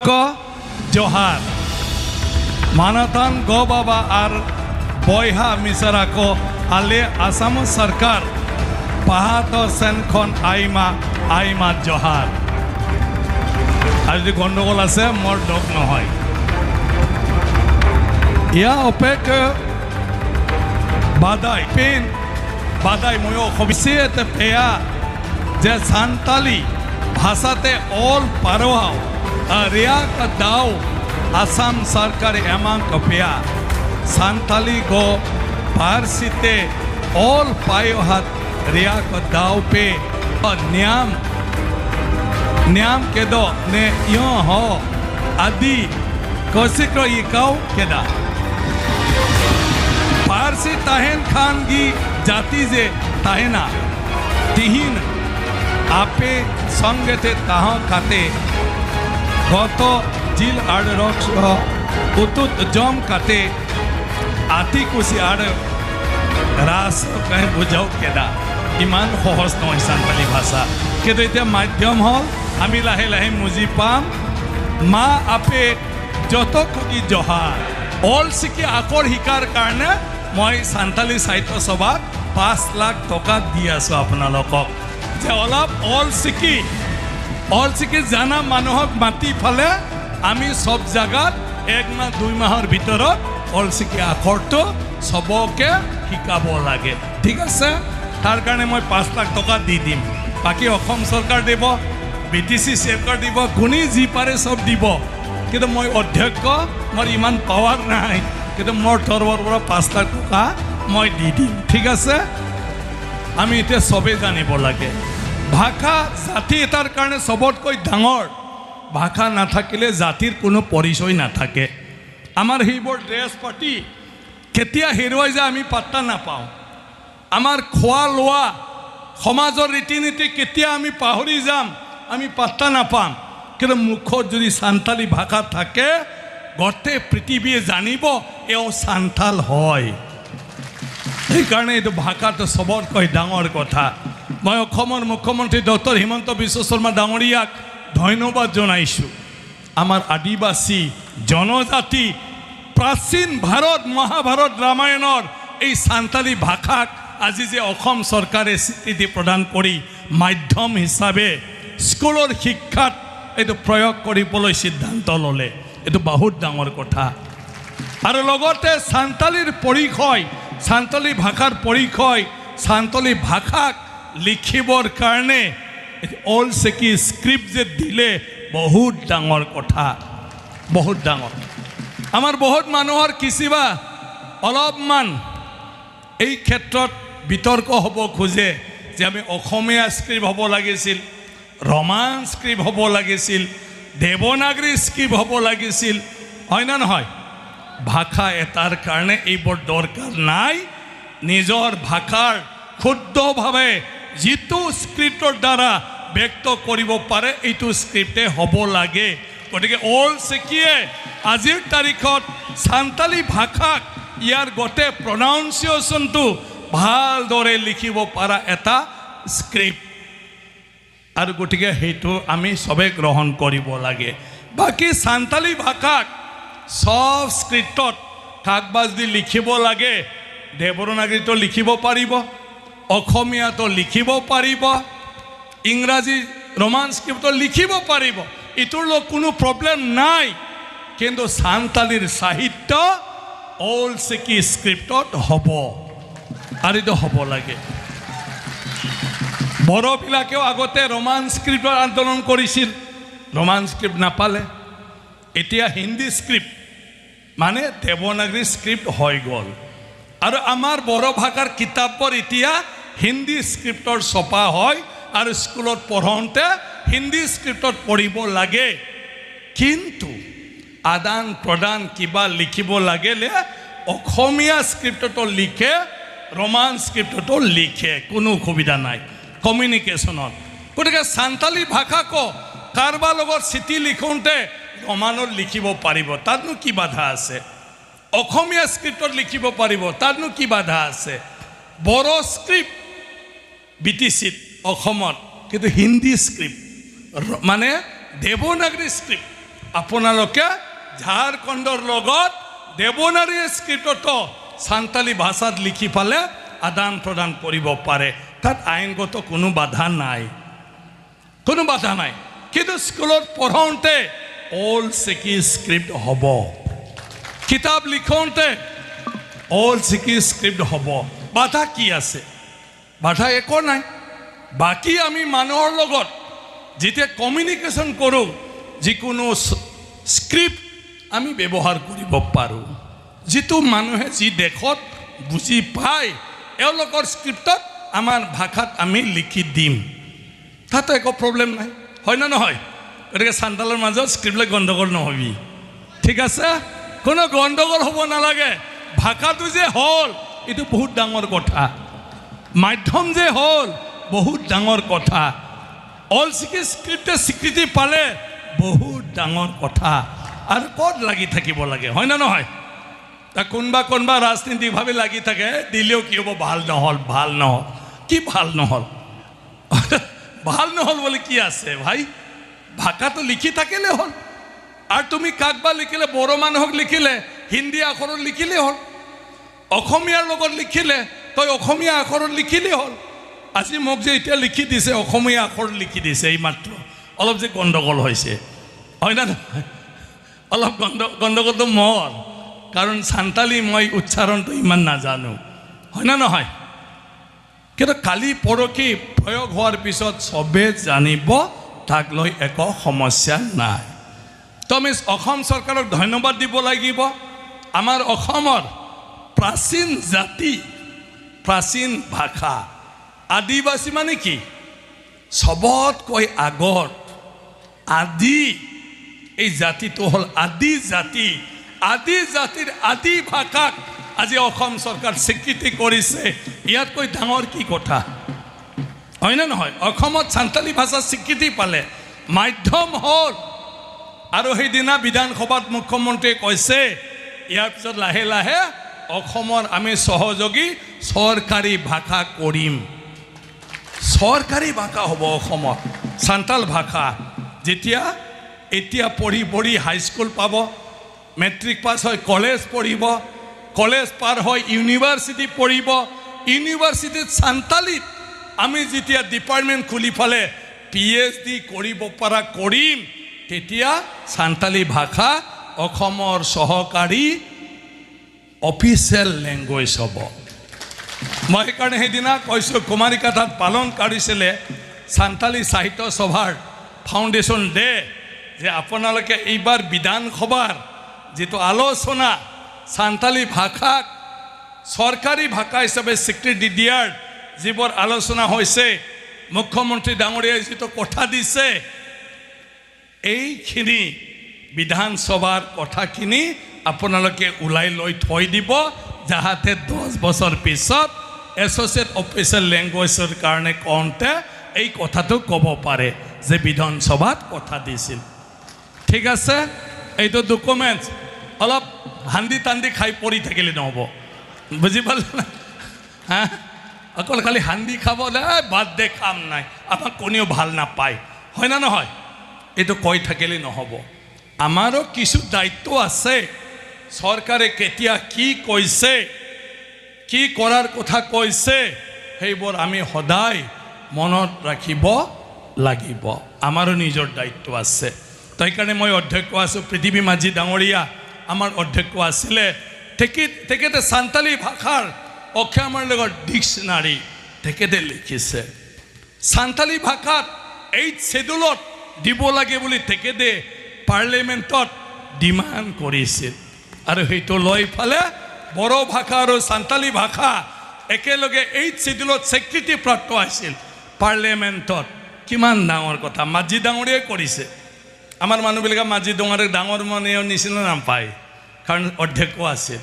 को जोहार मानाथान गो बाबा और बयहा मिसारा को आले आसाम सरकार पाहात सेनखन आईमा आईमा जोहार आज जो गंडगोल आसे मोर डग নহয় या ओपेक बादाई पेन बादाई मयो खबिसेते पेया जे सान्ताली भाषाते ऑल पारोहाव रिया का दाव आसाम सरकार एमां कपिया सान्ताली गो पारसीते ऑल पायो हाथ रिया का दाव पे न्याम न्याम के दो ने यो हो आदि कोसिको इकाउ केदा पारसी ताहेन खान की जाति जे ताहेना तिहिन आपे संगते ताह खाते गतो जिल आड़ रक्ष उतुत जम काते आती कुसी आड़ रास कहीं बुझाओ केदा इमान सहज नय सान्ताली भाषा কিন্তু এতিয়া মাধ্যম হল আমি লাহে লাহে মুজি পাম মা আপে যত কোটি জহার অল সিকি আকর শিকাৰ কাৰণে মই সান্তালি সাহিত্য সভাত 5 লাখ টকা দি আছো আপোনালোকক যে অলপ অল সিকি জানা মানুহক মাতি ফালে আমি সব জায়গাত 1 মাহ 2 মাহৰ ভিতৰত অল সিকি আকৰটো সবকে শিকাব লাগে ঠিক আছে তাৰ কাৰণে মই 5 লাখ টকা দি দিম बाकी অসম सरकार দিব বিটিসি সেফগার্ড দিব কোনি জি পারে সব দিব কিন্তু মই অধ্যক্ষ মোৰ ইমান পাৱাৰ নাই কিন্তু মোৰ তৰবৰ পৰা 5 লাখ টকা মই দি দিম ঠিক আছে আমি এতিয়া সবে জানিব লাগে ভাষা জাতি এটাৰ কাৰণে সবতকৈ ডাঙৰ ভাষা নাথাকিলে জাতিৰ কোনো পৰিচয় নাথাকে আমাৰ হিবোৰ ড্ৰেছ পাৰ্টি কেতিয়া হেৰুৱাই যায় আমি পাত্তা নাপাওঁ আমাৰ খোৱা লোৱা সমাজৰ ৰীতি নীতি কেতিয়া আমি পাহৰি যাম আমি পাত্তা নাপাম কিন্তু মুখত যদি সান্তালি ভাষা থাকে গতে পৃথিৱীয়ে জানিব এও সান্তাল হয় এই কাৰণে এই ভাষাটো সবতকৈ ডাঙৰ কথা মই অসমৰ মুখ্যমন্ত্ৰী ডক্টৰ হিমন্ত বিশ্ব শৰ্মা ডাঙৰীয়াক ধন্যবাদ জনাইছো আমাৰ আদিবাসী জনজাতি প্ৰাচীন ভাৰত মহাভাৰত ৰামায়ণৰ এই সান্তালি ভাষাক আজি যে অসম চৰকাৰে স্বীকৃতি প্ৰদান কৰি মাধ্যম হিচাপে স্কুলৰ শিক্ষাত এইটো প্ৰয়োগ কৰিবলৈ সিদ্ধান্ত ল'লে এইটো বহুত ডাঙৰ কথা আৰু লগতে সান্তালিৰ পৰিচয় সান্তালি ভাষাৰ পৰিচয় সান্তালি ভাষাক লিখিবৰ কাৰণে অল সেকি স্ক্ৰিপ্ট যে দিলে বহুত ডাঙৰ কথা বহুত ডাঙৰ আমাৰ বহুত মানুহৰ কিছিবা অলপমান এই ক্ষেত্ৰত বিতৰ্ক হ'ব খোজে যে আমি অসমীয়া স্ক্ৰিপ্ট হ'ব লাগিছিল ৰমান স্ক্ৰিপ্ট হ'ব লাগিছিল দেৱনাগৰী স্ক্ৰিপ্ট হ'ব লাগিছিল হয় না নহয় ভাষা এটাৰ কাৰণে এইবোৰ দৰকাৰ নাই নিজৰ ভাষাৰ শুদ্ধভাৱে যিটো স্ক্ৰিপ্টৰ দ্বাৰা ব্যক্ত কৰিব পাৰে এইটো স্ক্ৰিপ্টে হ'ব লাগে গতিকে অল সেকিয়ে আজিৰ তাৰিখত সান্তালি ভাষাক ইয়াৰ গতে প্ৰনাউন্সিয়েশ্যনটো ভালদৰে লিখিব পৰা এটা স্ক্ৰিপ্ট আৰু গতিকে সেইটো আমি সবে গ্ৰহণ কৰিব লাগে বাকি সান্তালি ভাষাক সব স্ক্ৰিপ্টত কাগজ দি লিখিব লাগে দেৱনাগৰীটো লিখিব পাৰিব অসমীয়াটো লিখিব পাৰিব ইংৰাজী ৰোমান স্ক্ৰিপ্টটো লিখিব পাৰিব ইটোৰ কোনো প্ৰব্লেম নাই কিন্তু সান্তালিৰ সাহিত্য অল সেকি স্ক্ৰিপ্টত হ'ব আৰু এইটো হ'ব লাগে বড়োবিলাকেও আগতে ৰোমান স্ক্ৰিপ্টৰ আন্দোলন কৰিছিল ৰোমান স্ক্ৰিপ্ট নাপালে এতিয়া হিন্দী স্ক্ৰিপ্ট মানে দেৱনাগৰী স্ক্ৰিপ্ট হৈ গ'ল আৰু আমাৰ বড়ো ভাষাৰ কিতাপবোৰ এতিয়া হিন্দী স্ক্ৰিপ্টৰ ছপা হয় আৰু স্কুলত পঢ়োঁতে হিন্দী স্ক্ৰিপ্টত পঢ়িব লাগে কিন্তু আদান প্ৰদান কিবা লিখিব লাগিলে অসমীয়া স্ক্ৰিপ্টটো লিখে ৰোমান স্ক্ৰিপ্টটো লিখে কোনো অসুবিধা নাই কমিউনিকেশ্যনত গতিকে সান্তালি ভাষাকো কাৰোবাৰ লগত চিঠি লিখোঁতে ৰোমানত লিখিব পাৰিব তাতনো কি বাধা আছে অসমীয়া স্ক্ৰিপ্টত লিখিব পাৰিব তাতনো কি বাধা আছে বড়ো স্ক্ৰিপ্ট বিটিচিত অসমত কিন্তু হিন্দী স্ক্ৰিপ্ট মানে দেৱনাগৰী স্ক্ৰিপ্ট আপোনালোকে ঝাৰখণ্ডৰ লগত দেৱনাগৰী স্ক্ৰিপ্টতো সান্তালী ভাষাত লিখি পালে আদান প্ৰদান কৰিব পাৰে তাত আইনগত কোনো বাধা নাই কিন্তু স্কুলত পঢ়াওঁতে অল চিকি স্ক্ৰিপ্ট হ'ব কিতাপ লিখোঁতে অল চিকি স্ক্ৰিপ্ট হ'ব বাধা কি আছে বাধা একো নাই বাকী আমি মানুহৰ লগত যেতিয়া কমিউনিকেশ্যন কৰোঁ যিকোনো স্ক্ৰিপ্ট আমি ব্যৱহাৰ কৰিব পাৰোঁ যিটো মানুহে যি দেশত বুজি পায় এওঁলোকৰ স্ক্ৰিপ্টত আমাৰ ভাষাত আমি লিখি দিম তাতো একো প্ৰব্লেম নাই হয় না নহয় গতিকে সান্তালৰ মাজত স্ক্ৰিপ্টলৈ গণ্ডগোল নহবি ঠিক আছে কোনো গণ্ডগোল হ'ব নালাগে ভাষাটো যে হ'ল এইটো বহুত ডাঙৰ কথা মাধ্যম যে হ'ল বহুত ডাঙৰ কথা অল চিকি স্ক্ৰিপ্টে স্বীকৃতি পালে বহুত ডাঙৰ কথা আৰু ক'ত লাগি থাকিব লাগে হয় না নহয় তা কোনোবা ৰাজনীতিকভাৱে লাগি থাকে দিলেও কি হ'ব ভাল নহ'ল কি ভাল নহ'ল ভাল নহ'ল বুলি কি আছে ভাই ভাষাটো লিখি থাকিলে হ'ল আৰু তুমি কাকবা লিখিলে বড়ো মানুহক লিখিলে হিন্দী আখৰত লিখিলে হ'ল অসমীয়াৰ লগত লিখিলে তই অসমীয়া আখৰত লিখিলে হ'ল আজি মোক যে এতিয়া লিখি দিছে অসমীয়া আখৰ লিখি দিছে এই মাত্ৰ অলপ যে গণ্ডগোল হৈছে হয় না অলপ গণ্ডগোলটো মোৰ কাৰণ সান্তালী মই উচ্চাৰণটো ইমান নাজানো হয় না নহয় কিন্তু কালি পৰহি প্ৰয়োগ হোৱাৰ পিছত চবে জানিব তাক লৈ একো সমস্যা নাই তো আমি অসম চৰকাৰক ধন্যবাদ দিব লাগিব আমাৰ অসমৰ প্ৰাচীন জাতি প্ৰাচীন ভাষা আদিবাসী মানে কি সবতকৈ আগত আদি এই জাতিটো হ'ল আদি জাতিৰ আদি ভাষাক আজি অসম চৰকাৰ স্বীকৃতি কৰিছে ইয়াতকৈ ডাঙৰ কি কথা হয় না নহয় অসমত সান্তালী ভাষা স্বীকৃতি পালে মাধ্যম হ'ল আৰু সেইদিনা বিধানসভাত মুখ্যমন্ত্ৰীয়ে কৈছে ইয়াৰ পিছত লাহে লাহে অসমৰ আমি সহযোগী চৰকাৰী ভাষা কৰিম চৰকাৰী ভাষা হ'ব অসমত সান্তাল ভাষা যেতিয়া এতিয়া পঢ়ি হাইস্কুল পাব মেট্ৰিক পাছ হয় কলেজ পঢ়িব কলেজ পাৰ হয় ইউনিভাৰ্চিটি পঢ়িব ইউনিভাৰ্চিটিত সান্তালীত আমি যেতিয়া ডিপাৰ্টমেণ্ট খুলি ফালে PhD কৰিব পৰা কৰিম তেতিয়া সান্তালী ভাষা অসমৰ সহকাৰী অফিচিয়েল লেংগুৱেজ হ'ব মই সেইকাৰণে সেইদিনা কৈছোঁ কুমাৰিকাঠাত পালন কৰিছিলে সান্তালী সাহিত্য সভাৰ ফাউণ্ডেশ্যন ডে যে আপোনালোকে এইবাৰ বিধানসভাৰ যেটো আলোচনা সান্তালী ভাষাক সৰকাৰি ভাষা হিসাবে স্বীকৃতি দিয়াৰ যিবোৰ আলোচনা হৈছে মুখ্যমন্ত্ৰী ডাঙৰীয়াই যেটো কথা দিছে এইখিনি বিধানসভাৰ কথাখিনি আপোনালোকে উলাই লৈ থৈ দিব যাহাতে 10 বছৰ পিছত এছ'চিয়েট অফিচিয়েল লেংগুৱেজৰ কাৰণে কওঁতে এই কথাটো ক'ব পাৰে যে বিধানসভাত কথা দিছিল ঠিক আছে এইটো ডকুমেন্ট অলপ হান্দি তান্দি খাই পৰি থাকিলে নহব বুজি পালে না হ্যাঁ অকল খালি হান্দি খাবলে বাদ দে কাম নাই আমাক কোনেও ভাল নাপায় হয় না নহয় এইটো কৈ থাকিলে নহব আমাৰো কিছু দায়িত্ব আছে সৰকাৰে কেতিয়া কি কৈছে কি কৰাৰ কথা কৈছে সেইবোৰ আমি সদায় মনত ৰাখিব লাগিব আমাৰো নিজৰ দায়িত্ব আছে তাই কাৰণে মই অধ্যক্ষ আছো পৃথিৱী মাঝি ডাঙৰীয়া আমাৰ অধ্যক্ষ আছিল তেখেতে সান্তালী ভাষাৰ অক্ষামৰ লগত ডিকশনাৰী তেখেতে লিখিছে সান্তালী ভাষাত 8 শেডিউলত দিব লাগে বুলি তেখেতে পাৰ্লিমেণ্টত ডিমান্ড কৰিছিল আৰু হেতু লৈ ফালে বড়ো ভাষা আৰু সান্তালী ভাষা একেলগে 8 শেডিউলত স্বীকৃতি প্ৰাপ্ত আছিল পাৰ্লিমেণ্টত কিমান ডাঙৰ কথা মাঝি ডাঙৰীয়াই কৰিছে আমাৰ মানুহবিলাকে মাঝি ডাঙৰ মানেও নিচিনা নাম পায় কাৰণ অধ্যক্ষ আছে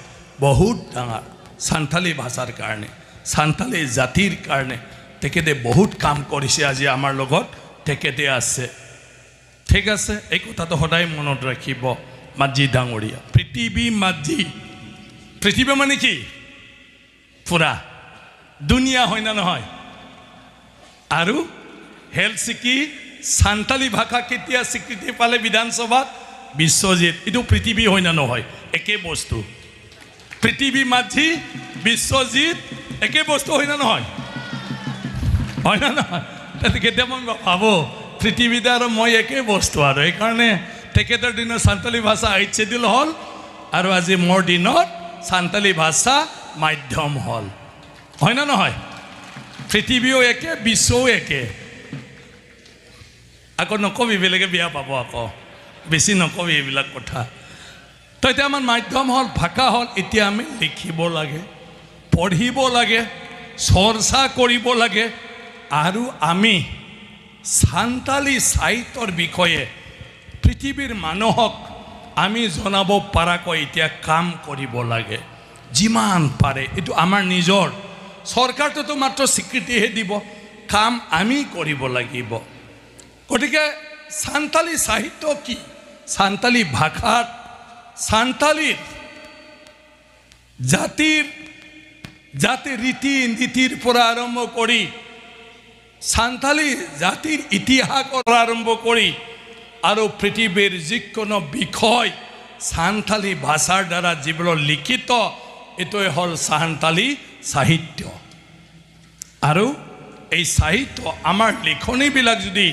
বহুত ডাঙৰ সান্তালী ভাষাৰ কাৰণে সান্তালী জাতিৰ কাৰণে তেখেতে বহুত কাম কৰিছে আজি আমাৰ লগত তেখেতে আছে ঠিক আছে এই কথাটো সদায় মনত ৰাখিব মাঝি ডাঙৰীয়া পৃথিৱী মাঝি পৃথিৱী মানে কি পুৰা দুনিয়া হয় না নহয় আৰু হেলচিকি সান্তালী ভাষা কেতিয়া স্বীকৃতি পালে বিধানসভাত বিশ্বজিৎ এইটো পৃথিৱী হয় না নহয় একে বস্তু পৃথিৱী মাঝি বিশ্বজিৎ একে বস্তু হয় না নহয় কেতিয়াবা মই ভাবোঁ পৃথিৱীতে আৰু মই একে বস্তু আৰু সেইকাৰণে তেখেতৰ দিনত সান্তালী ভাষা হাইট ছেডিউল হ'ল আৰু আজি মোৰ দিনত সান্তালী ভাষা মাধ্যম হ'ল হয় না নহয় পৃথিৱীও একে বিশ্বও একে আকৌ নকবি বেলেগে বেয়া পাব আকৌ বেছি নকবি এইবিলাক কথা তো এতিয়া আমাৰ মাধ্যম হ'ল ভাষা হ'ল এতিয়া আমি লিখিব লাগে পঢ়িব লাগে চৰ্চা কৰিব লাগে আৰু আমি সান্তালী সাহিত্যৰ বিষয়ে পৃথিৱীৰ মানুহক আমি জনাব পৰাকৈ এতিয়া কাম কৰিব লাগে যিমান পাৰে এইটো আমাৰ নিজৰ চৰকাৰটোতো মাত্ৰ স্বীকৃতিহে দিব কাম আমি কৰিব লাগিব গতিকে সান্তালী সাহিত্য কি সান্তালী ভাষাত সান্তালীৰ জাতিৰ ৰীতি নীতিৰ পৰা আৰম্ভ কৰি সান্তালী জাতিৰ ইতিহাসৰ আৰম্ভ কৰি আৰু পৃথিৱীৰ যিকোনো বিষয় সান্তালী ভাষাৰ দ্বাৰা যিবোৰ লিখিত এইটোৱে হ'ল সান্তালী সাহিত্য আৰু এই সাহিত্য আমাৰ লিখনিবিলাক যদি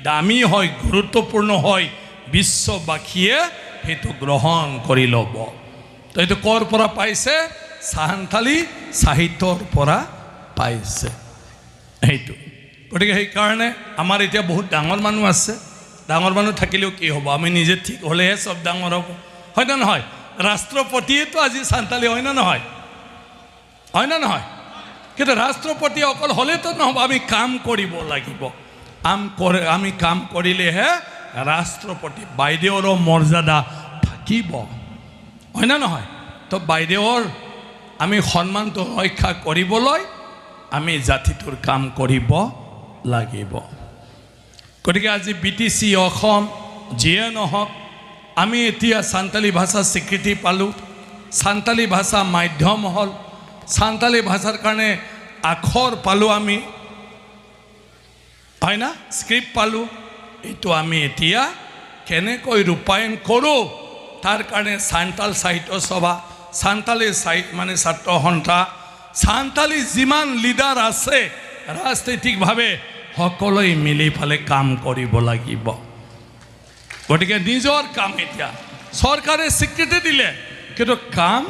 দামী হয় গুৰুত্বপূৰ্ণ হয় বিশ্ববাসীয়ে সেইটো গ্ৰহণ কৰি ল'ব তো এইটো ক'ৰ পৰা পাইছে সান্তালী সাহিত্যৰ পৰা পাইছে সেইটো গতিকে সেইকাৰণে আমাৰ এতিয়া বহুত ডাঙৰ মানুহ আছে ডাঙৰ মানুহ থাকিলেও কি হ'ব আমি নিজে ঠিক হ'লেহে চব ডাঙৰ হ'ব হয় না নহয় ৰাষ্ট্ৰপতিয়েতো আজি সান্তালী হয় না নহয় কিন্তু ৰাষ্ট্ৰপতি অকল হ'লেতো নহ'ব আমি কাম কৰিব লাগিব আমি কাম কৰিলেহে ৰাষ্ট্ৰপতি বাইদেউৰো মৰ্যাদা থাকিব হয় না নহয় তো বাইদেউৰ আমি সন্মানটো ৰক্ষা কৰিবলৈ আমি জাতিটোৰ কাম কৰিব লাগিব গতিকে আজি BTC অসম যিয়ে নহওক আমি এতিয়া সান্তালী ভাষা স্বীকৃতি পালোঁ সান্তালী ভাষা মাধ্যম হ'ল সান্তালী ভাষাৰ কাৰণে আখৰ পালোঁ আমি হয় না স্ক্ৰিপ্ট পালোঁ এইটো আমি এতিয়া কেনেকৈ ৰূপায়ণ কৰোঁ তাৰ কাৰণে সান্তাল সাহিত্য সভা সান্তালী মানে ছাত্ৰ সন্থা সান্তালী যিমান লিডাৰ আছে ৰাজনৈতিকভাৱে সকলোৱে মিলি ফালে কাম কৰিব লাগিব গতিকে নিজৰ কাম এতিয়া চৰকাৰে স্বীকৃতি দিলে কিন্তু কাম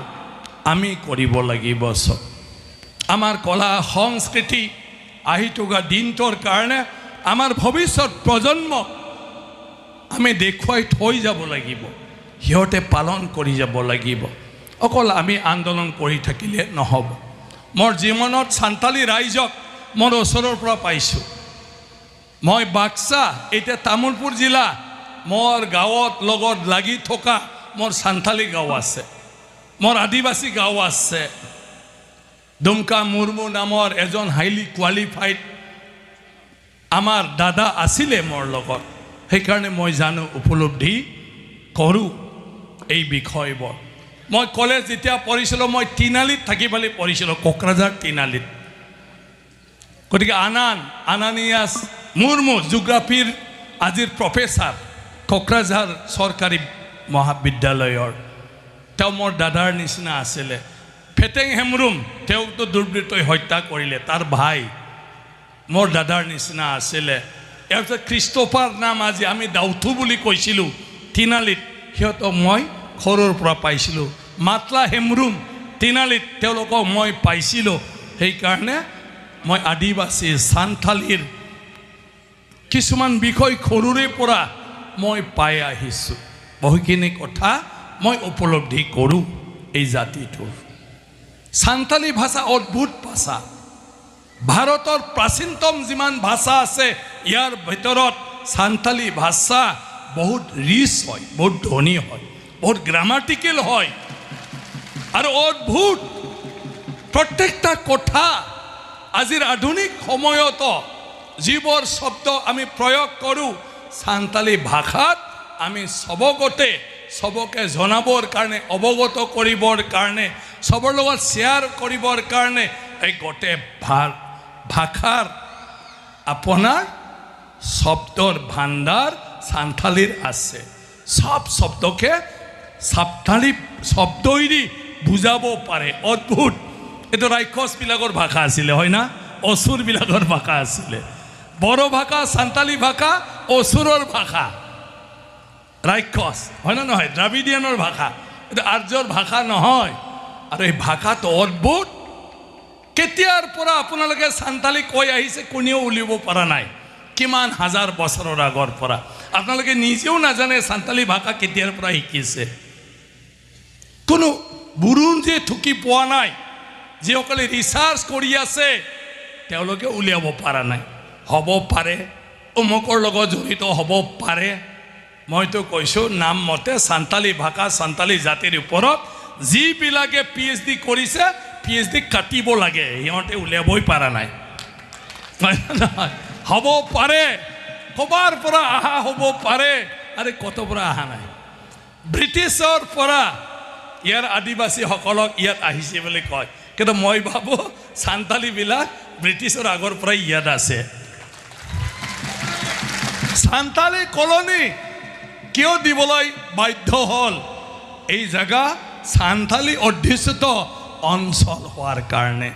আমি কৰিব লাগিব সব আমাৰ কলা সংস্কৃতি আহি থকা দিনটোৰ কাৰণে আমাৰ ভৱিষ্যত প্ৰজন্মক আমি দেখুৱাই থৈ যাব লাগিব সিহঁতে পালন কৰি যাব লাগিব অকল আমি আন্দোলন কৰি থাকিলে নহ'ব মোৰ জীৱনত সান্তালী ৰাইজক মোৰ ওচৰৰ পৰা পাইছোঁ মই বাক্সা এতিয়া তামোলপুৰ জিলা মোৰ গাঁৱত লগত লাগি থকা মোৰ সান্তালী গাঁও আছে মোৰ আদিবাসী গাঁও আছে দুমকা মুৰ্মু নামৰ এজন হাইলি কোৱালিফাইড আমাৰ দাদা আছিলে মোৰ লগত সেইকাৰণে মই জানো উপলব্ধি কৰোঁ এই বিষয়বোৰ মই কলেজ যেতিয়া পঢ়িছিলোঁ মই তিনালিত থাকি পালি পঢ়িছিলোঁ কোকৰাঝাৰ তিনালিত গতিকে আনানিয়াছ মুৰ্মু জিঅ'গ্ৰাফীৰ আজিৰ প্ৰফেচাৰ কোকৰাঝাৰ চৰকাৰী মহাবিদ্যালয়ৰ তেওঁ মোৰ দাদাৰ নিচিনা আছিলে ফেটেং হেমৰুম তেওঁকতো দুৰ্বৃত্তই হত্যা কৰিলে তাৰ ভাই মোৰ দাদাৰ নিচিনা আছিলে ইয়াৰ পিছত ক্ৰিষ্টফাৰ নাম আজি আমি দাউথু বুলি কৈছিলোঁ তিনালিত সিহঁতক মই সৰুৰ পৰা পাইছিলোঁ মাতলা হেমৰুম তিনালিত তেওঁলোকক মই পাইছিলোঁ সেইকাৰণে মই আদিবাসী সান্তালীৰ কিছুমান বিষয় সৰুৰে পৰা মই পাই আহিছোঁ বহুখিনি কথা মই উপলব্ধি কৰোঁ এই জাতিটোৰ সান্তালী ভাষা অদ্ভুত ভাষা ভাৰতৰ প্ৰাচীনতম যিমান ভাষা আছে ইয়াৰ ভিতৰত সান্তালী ভাষা বহুত ৰিচ হয় বহুত ধনী হয় বহুত গ্ৰামাটিকেল হয় আৰু অদ্ভুত প্ৰত্যেকটা কথা আজিৰ আধুনিক সময়ত যিবোৰ শব্দ আমি প্ৰয়োগ কৰোঁ সান্তালী ভাষাত আমি সবকে জনাবৰ কাৰণে অৱগত কৰিবৰ কাৰণে সবৰ লগত শ্বেয়াৰ কৰিবৰ কাৰণে এই গোটেই ভাষাৰ আপোনাৰ শব্দৰ ভাণ্ডাৰ সান্তালীৰ আছে সব শব্দকে সাপ্তাহিক শব্দইদি বুজাব পাৰে অদ্ভুত এটো ৰাক্ষসবিলাকৰ ভাষা আছিলে হয় না অসুৰবিলাকৰ ভাষা আছিলে বড় ভাষা সান্তালী ভাষা অসুৰৰ ভাষা ৰাক্ষস হয় না নহয় দ্ৰাবিডিয়ানৰ ভাষা এটা আৰ্যৰ ভাষা নহয় আৰু এই ভাষাটো অদ্ভুত কেতিয়াৰ পৰা আপোনালোকে সান্তালী কৈ আহিছে কোনেও উলিয়াব পৰা নাই কিমান হাজাৰ বছৰৰ আগৰ পৰা আপোনালোকে নিজেও নাজানে সান্তালী ভাষা কেতিয়াৰ পৰা শিকিছে কোনো বুৰুঞ্জী থুকি পোৱা নাই যিসকলে ৰিচাৰ্চ কৰি আছে তেওঁলোকে উলিয়াব পৰা নাই হ'ব পাৰে অমুকৰ লগত জড়িত হ'ব পাৰে মইতো কৈছোঁ নাম মতে সান্তালী ভাষা সান্তালী জাতিৰ ওপৰত যিবিলাকে PhD কৰিছে PhD কাটিব লাগে সিহঁতে উলিয়াবই পৰা নাই হ'ব পাৰে ক'বাৰ পৰা আহা হ'ব পাৰে আৰে কত পৰা আহা নাই ব্ৰিটিছৰ পৰা ইয়াৰ আদিবাসীসকলক ইয়াত আহিছে বুলি কয় কিন্তু মই ভাবোঁ সান্তালীবিলাক ব্ৰিটিছৰ আগৰ পৰা ইয়াত আছে সান্তালী কলনী কিয় দিবলৈ বাধ্য হ'ল এই জায়গা সান্তালী অধ্যুষিত অঞ্চল হোৱাৰ কাৰণে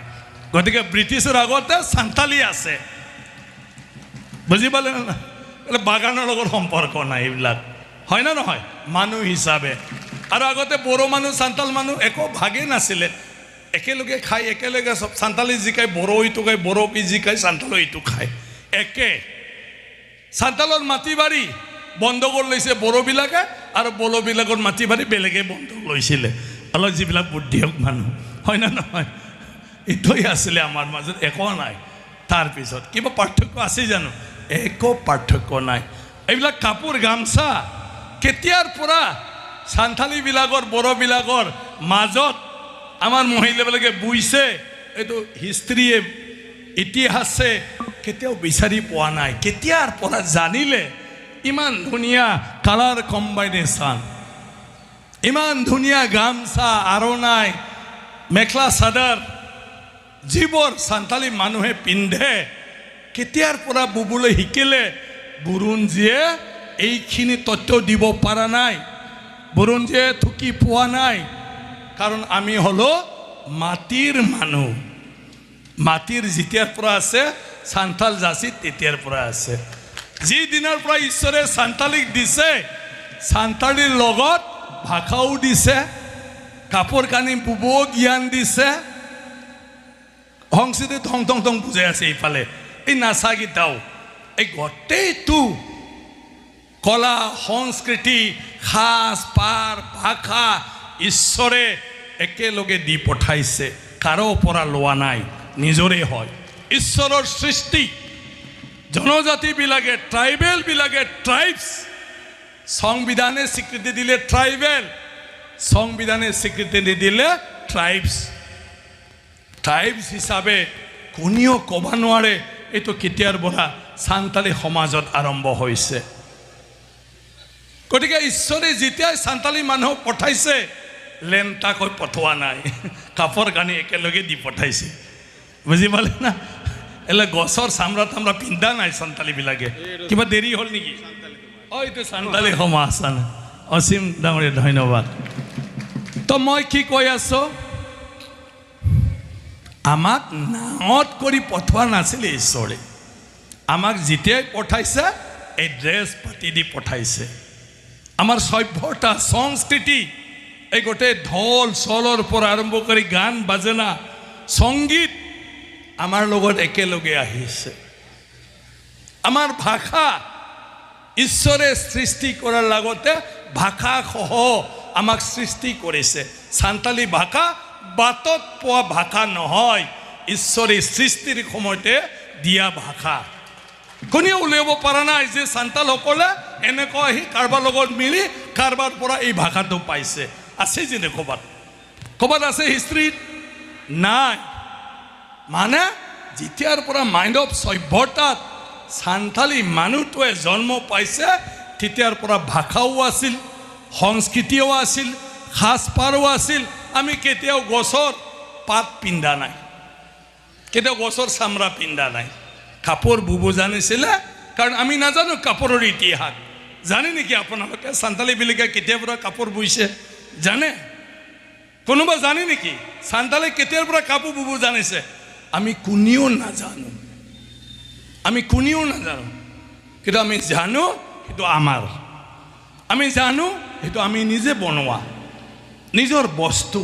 গতিকে ব্ৰিটিছৰ আগতে সান্তালী আছে বুজি পালে না বাগানৰ লগত সম্পৰ্ক নাই এইবিলাক হয় না নহয় মানুহ হিচাপে আৰু আগতে বড়ো মানুহ সান্তাল মানুহ একো ভাগে নাছিলে একেলগে খাই একেলগে সব সান্তালী জিকাই বড়ো ইটো খায় বড়ো জিকাই সান্তাল ইটো খায় একে সান্তালৰ মাটি বাৰী বন্ধকত লৈছে বড়োবিলাকে আৰু বড়োবিলাকৰ মাটি বাৰী বেলেগে বন্ধক লৈছিলে অলপ যিবিলাক বুদ্ধিয়ক মানুহ হয় না নহয় এইটোৱে আছিলে আমাৰ মাজত একো নাই তাৰপিছত কিবা পাৰ্থক্য আছে জানো একো পাৰ্থক্য নাই এইবিলাক কাপোৰ গামছা কেতিয়াৰ পৰা সান্তালীবিলাকৰ বড়োবিলাকৰ মাজত আমাৰ মহিলাবিলাকে বুইছে এইটো হিষ্ট্ৰীয়ে ইতিহাসে কেতিয়াও বিচাৰি পোৱা নাই কেতিয়াৰ পৰা জানিলে ইমান ধুনীয়া কালাৰ কম্বাইনেশ্যন ইমান ধুনীয়া গামছা আৰণাই মেখেলা চাদৰ যিবোৰ সান্তালী মানুহে পিন্ধে কেতিয়াৰ পৰা বুবলৈ শিকিলে বুৰুঞ্জীয়ে এইখিনি তথ্য দিব পৰা নাই বুৰুঞ্জীয়ে থুকি পোৱা নাই কাৰণ আমি হলো মাটিৰ মানুহ মাটিৰ যেতিয়াৰ পৰা আছে সান্তাল জাতি তেতিয়াৰ পৰা আছে যি দিনৰ পৰা ঈশ্বৰে সান্তালীক দিছে সান্তালীৰ লগত ভাষাও দিছে কাপোৰ কানি বুব জ্ঞান দিছে সংস্কৃতি থং থং থং বুজাই আছে এইফালে এই নাচাকেইটাও এই গোটেইটো কলা সংস্কৃতি সাজ পাৰ ভাষা ঈশ্বৰে একেলগে দি পঠাইছে কাৰো পৰা লোৱা নাই নিজৰে হয় ঈশ্বৰৰ সৃষ্টি জনজাতিবিলাকে ট্ৰাইবেলবিলাকে ট্ৰাইবছ সংবিধানে স্বীকৃতি দিলে ট্ৰাইবেল সংবিধানে স্বীকৃতি নিদিলে ট্ৰাইবছ ট্ৰাইবছ হিচাপে কোনেও ক'ব নোৱাৰে এইটো কেতিয়াৰ পৰা সান্তালী সমাজত আৰম্ভ হৈছে গতিকে ঈশ্বৰে যেতিয়াই সান্তালী মানুহক পঠাইছে লেণ্টাকৈ পঠোৱা নাই কাপোৰ কানি একেলগে দি পঠাইছে বুজি পালে না এলে গছৰ চামৰা তামৰা পিন্ধা নাই সান্তালীবিলাকে কিবা দেৰি হ'ল নেকি এইটো সান্তালী সমাজ অসীম ডাঙৰীয়া ধন্যবাদ তো মই কি কৈ আছো আমাক নাঙত কৰি পঠোৱা নাছিলে ঈশ্বৰে আমাক যেতিয়াই পঠাইছে এই ড্ৰেছ পাতি দি পঠাইছে আমাৰ সভ্যতা সংস্কৃতি এই গোটেই ঢোল চলৰ পৰা আৰম্ভ কৰি গান বাজনা সংগীত আমাৰ লগত একেলগে আহিছে আমাৰ ভাষা ঈশ্বৰে সৃষ্টি কৰাৰ লগতে ভাষা সহ আমাক সৃষ্টি কৰিছে সান্তালী ভাষা বাটত পোৱা ভাষা নহয় ঈশ্বৰে সৃষ্টিৰ সময়তে দিয়া ভাষা কোনেও উলিয়াব পৰা নাই যে সান্তালসকলে এনেকৈ আহি কাৰোবাৰ লগত মিলি কাৰোবাৰ পৰা এই ভাষাটো পাইছে আছে যেনে ক'বাত আছে হিষ্ট্ৰীত নাই মানে যেতিয়াৰ পৰা মাইণ্ড অফ সভ্যতাত সান্তালী মানুহটোৱে জন্ম পাইছে তেতিয়াৰ পৰা ভাষাও আছিল সংস্কৃতিও আছিল সাজপাৰো আছিল আমি কেতিয়াও গছৰ পাত পিন্ধা নাই কেতিয়াও গছৰ চামৰা পিন্ধা নাই কাপোৰ বুব জানিছিলে কাৰণ আমি নাজানো কাপোৰৰ ইতিহাস জানে নেকি আপোনালোকে সান্তালীবিলাকে কেতিয়াৰ পৰা কাপোৰ বৈছে জানে কোনোবা জানে নেকি সান্তালী কেতিয়াৰ পৰা কাপোৰ বব জানিছে আমি কোনেও নাজানো কিন্তু আমি জানো সেইটো আমাৰ আমি জানো সেইটো আমি নিজে বনোৱা নিজৰ বস্তু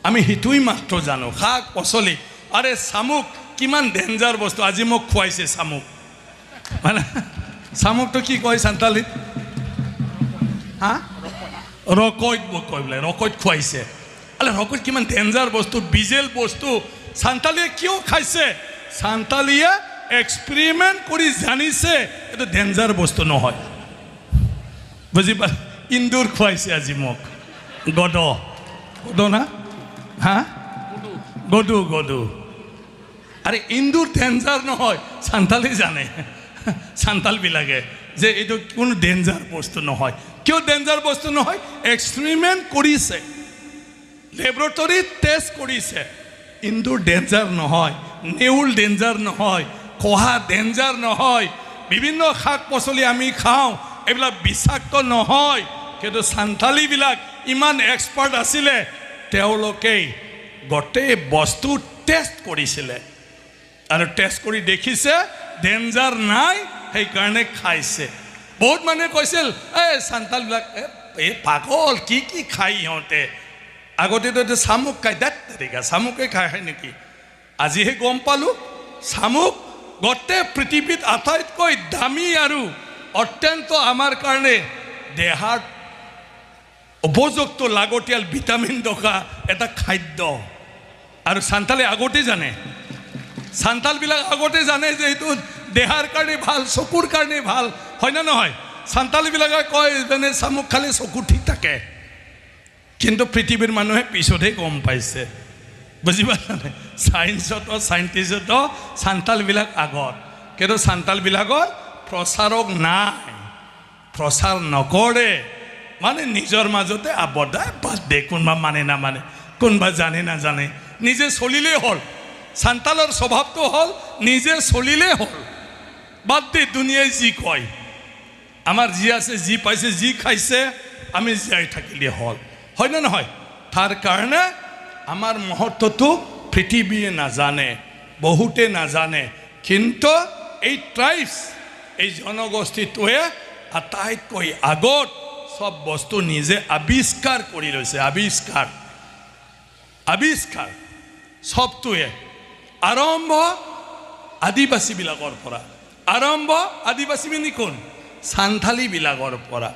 আমি হিতুই মাত্ৰ জানো শাক পাচলি আৰে শামুক কিমান ডেঞ্জাৰ বস্তু আজি মোক খুৱাইছে শামুক মানে শামুকটো কি কয় সান্তালীত হা ৰকৈত কয় বোলে ৰকৈত খুৱাইছে আলে ৰকৈত কিমান ডেঞ্জাৰ বস্তু বিজেল বস্তু সান্তালীয়ে কিয় খাইছে সান্তালীয়ে এক্সপেৰিমেণ্ট কৰি জানিছে এটা ডেঞ্জাৰ বস্তু নহয় বুজি পা ইন্দুৰ খুৱাইছে আজি মোক গদ না হা গদু আরে ইন্দুর ডেঞ্জার নহয় সান্তালী জানে সান্তালবিলাকে যে এইটো কোনো ডেঞ্জার বস্তু নহয় কিয় ডেঞ্জার বস্তু নহয় এক্সপেরিমেন্ট কৰিছে ল্যাবৰেটৰীত টেষ্ট কৰিছে ইন্দুৰ ডেঞ্জার নহয় নেউল ডেঞ্জার নহয় কোহা ডেঞ্জার নহয় বিভিন্ন শাক পাচলি আমি খাওঁ এইবিলাক বিষাক্ত নহয় কিন্তু সান্তালীবিলাক ইমান এক্সপাৰ্ট আছিলে তেওঁলোকে গোটেই বস্তু টেষ্ট কৰিছিলে আৰু টেষ্ট কৰি দেখিছে ডেঞ্জাৰ নাই সেইকাৰণে খাইছে বহুত মানুহে কৈছিল এই সান্তালবিলাক এই পাগল কি খাই ইহঁতে আগতেতো শামুক খাই দেখা শামুকে খাই নেকি আজিহে গম পালোঁ শামুক গোটেই পৃথিৱীত আটাইতকৈ দামী আৰু অত্যন্ত আমাৰ কাৰণে দেহাৰ উপযুক্ত লাগতিয়াল ভিটামিন থকা এটা খাদ্য আৰু সান্তালী আগতে জানে সান্তালবিলাক আগতে জানে যে এইটো দেহাৰ কাৰণে ভাল চকুৰ কাৰণে ভাল হয় না নহয় সান্তালীবিলাকে কয় যেনে শামুক খালে চকু ঠিক থাকে কিন্তু পৃথিৱীৰ মানুহে পিছতহে গম পাইছে বুজি পালে সাইন্টিষ্টত সান্তালবিলাক আগত কিন্তু সান্তালবিলাকৰ প্ৰচাৰক নাই প্ৰচাৰ নকৰে মানে নিজৰ মাজতে আবদ্ধ বাদ দে কোনোবা মানে নামানে কোনোবা জানে নাজানে নিজে চলিলেই হ'ল সান্তালৰ স্বভাৱটো হ'ল নিজে চলিলেই হ'ল বাদ দে দুনিয়াই যি কয় আমাৰ যি আছে যি পাইছে যি খাইছে আমি জীয়াই থাকিলে হ'ল হয় না নহয় তাৰ কাৰণে আমাৰ মহত্বটো পৃথিৱীয়ে নাজানে বহুতে নাজানে কিন্তু এই ট্ৰাইবছ এই জনগোষ্ঠীটোৱে আটাইতকৈ আগত সব বস্তু নিজে আৱিষ্কাৰ কৰি লৈছে আৱিষ্কাৰ সবটোৱে আৰম্ভ আদিবাসীবিলাকৰ পৰা আৰম্ভ আদিবাসী মানে কোন সান্তালীবিলাকৰ পৰা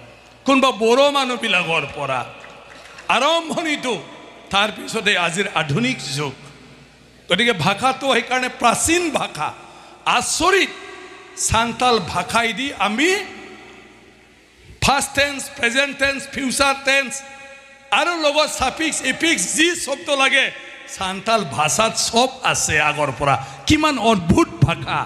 কোনোবা বড়ো মানুহবিলাকৰ পৰা আৰম্ভণিটো তাৰপিছতে আজিৰ আধুনিক যুগ গতিকে ভাষাটো সেইকাৰণে প্ৰাচীন ভাষা আচৰিত সান্তাল ভাষাই দি আমি first tense present tense future tense আৰু লগত ছাফিক্স এফিক্স যি শব্দ লাগে সান্তাল ভাষাত সব আছে আগৰ পৰা কিমান অদ্ভুত ভাষা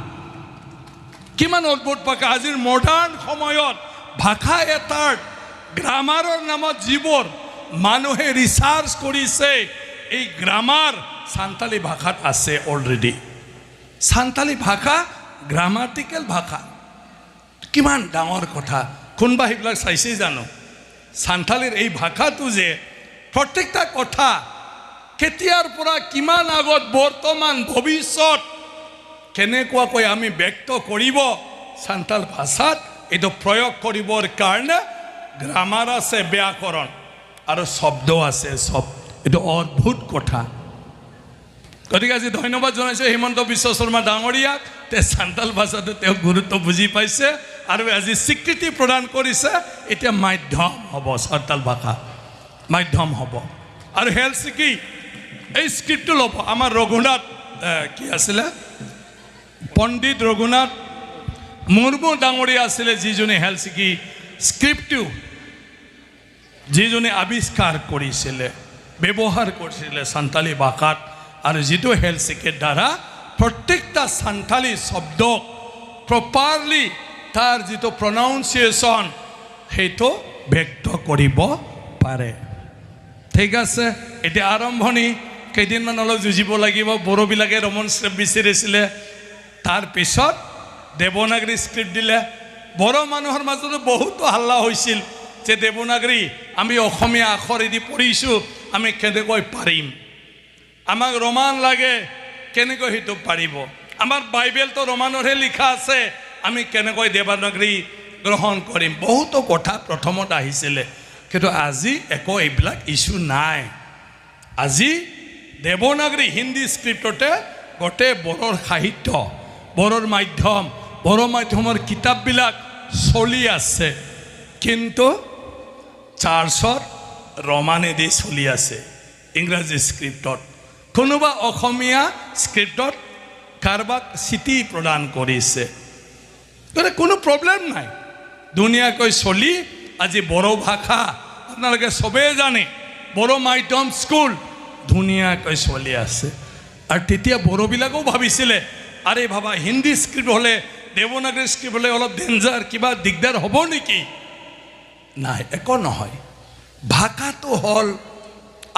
আজিৰ মডাৰ্ণ সময়ত ভাষা এটাৰ গ্ৰামাৰৰ নামত যিবোৰ মানুহে ৰিচাৰ্চ কৰিছে এই গ্ৰামাৰ সান্তালী ভাষাত আছে অলৰেডি সান্তালী ভাষা গ্ৰামাটিকেল ভাষা কিমান ডাঙৰ কথা কোনবা সেইবিলাক চাইছেই জানো সান্তালীৰ এই ভাষাটো যে প্ৰত্যেকটা কথা কেতিয়াৰ পৰা কিমান আগত বৰ্তমান ভৱিষ্যত কেনেকুৱাকৈ আমি ব্যক্ত কৰিব সান্তাল ভাষাত এইটো প্ৰয়োগ কৰিবৰ কাৰণে গ্ৰামাৰ আছে ব্যাকৰণ আৰু শব্দ আছে সব এইটো অদ্ভুত কথা গতিকে আজি ধন্যবাদ জনাইছোঁ হিমন্ত বিশ্ব শৰ্মা ডাঙৰীয়াক তে সান্তাল ভাষাটো তেওঁ গুৰুত্ব বুজি পাইছে আৰু আজি স্বীকৃতি প্ৰদান কৰিছে এতিয়া মাধ্যম হ'ব সান্তাল ভাষা মাধ্যম হ'ব আৰু হেলচিকি এই স্ক্ৰিপ্টটো ল'ব আমাৰ ৰঘুনাথ কি আছিলে পণ্ডিত ৰঘুনাথ মুৰ্মু ডাঙৰীয়া আছিলে যিজনে হেলচিকি স্ক্ৰিপ্টটো যিজনে আৱিষ্কাৰ কৰিছিলে ব্যৱহাৰ কৰিছিলে সান্তালী ভাষাত আৰু যিটো হেলচিকিৰ দ্বাৰা প্ৰত্যেকটা সান্তালী শব্দক প্ৰপাৰলি তাৰ যিটো প্ৰনাউন্সিয়েশ্যন সেইটো ব্যক্ত কৰিব পাৰে ঠিক আছে এতিয়া আৰম্ভণি কেইদিনমান অলপ যুঁজিব লাগিব বড়োবিলাকে ৰমন স্ক্ৰিপ্ট বিচাৰিছিলে তাৰপিছত দেৱনাগৰী স্ক্ৰিপ্ট দিলে বড় মানুহৰ মাজত বহুতো হাল্লা হৈছিল যে দেৱনাগৰী আমি অসমীয়া আখৰেদি পঢ়িছোঁ আমি কেনেকৈ পাৰিম আমাক ৰোমান লাগে কেনেকৈ সেইটো পাৰিব আমাৰ বাইবেলটো ৰোমানৰহে লিখা আছে আমি কেনেকৈ দেৱনাগৰী গ্ৰহণ কৰিম বহুতো কথা প্ৰথমত আহিছিলে কিন্তু আজি একো এইবিলাক ইস্যু নাই আজি দেৱনাগৰী হিন্দী স্ক্ৰিপ্টতে গোটেই বড়োৰ সাহিত্য বড়োৰ মাধ্যম বড়ো মাধ্যমৰ কিতাপবিলাক চলি আছে কিন্তু চাৰ্চত ৰোমানেদি চলি আছে ইংৰাজী স্ক্ৰিপ্টত কোনোবা অসমীয়া স্ক্ৰিপ্টত কাৰোবাক চিঠি প্ৰদান কৰিছে কোনো প্ৰব্লেম নাই ধুনীয়াকৈ চলি আজি বড়ো ভাষা আপোনালোকে চবেই জানে বড়ো মাধ্যম স্কুল ধুনীয়াকৈ চলি আছে আৰু তেতিয়া বড়োবিলাকেও ভাবিছিলে আৰে ভাবা হিন্দী স্ক্ৰিপ্ট হ'লে দেৱনাগৰী স্ক্ৰিপ্ট হ'লে অলপ ডেঞ্জাৰ কিবা দিগদাৰ হ'ব নেকি নাই একো নহয় ভাষাটো হ'ল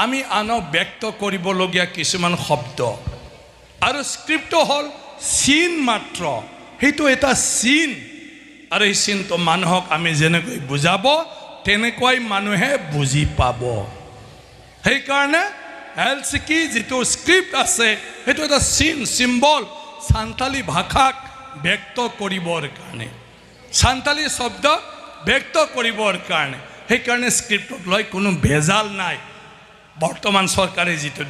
আমি আনক ব্যক্ত কৰিবলগীয়া কিছুমান শব্দ আৰু স্ক্ৰিপ্টটো হ'ল চিন মাত্ৰ সেইটো এটা চিন আৰু এই চিনটো মানুহক আমি যেনেকৈ বুজাব তেনেকৈ মানুহে বুজি পাব সেইকাৰণে এলচিকি যিটো স্ক্ৰিপ্ট আছে সেইটো এটা চিন চিম্বল সান্তালী ভাষাক ব্যক্ত কৰিবৰ কাৰণে সান্তালী শব্দ ব্যক্ত কৰিবৰ কাৰণে সেইকাৰণে স্ক্ৰিপ্টত লৈ কোনো ভেজাল নাই বৰ্তমান চৰকাৰে যিটো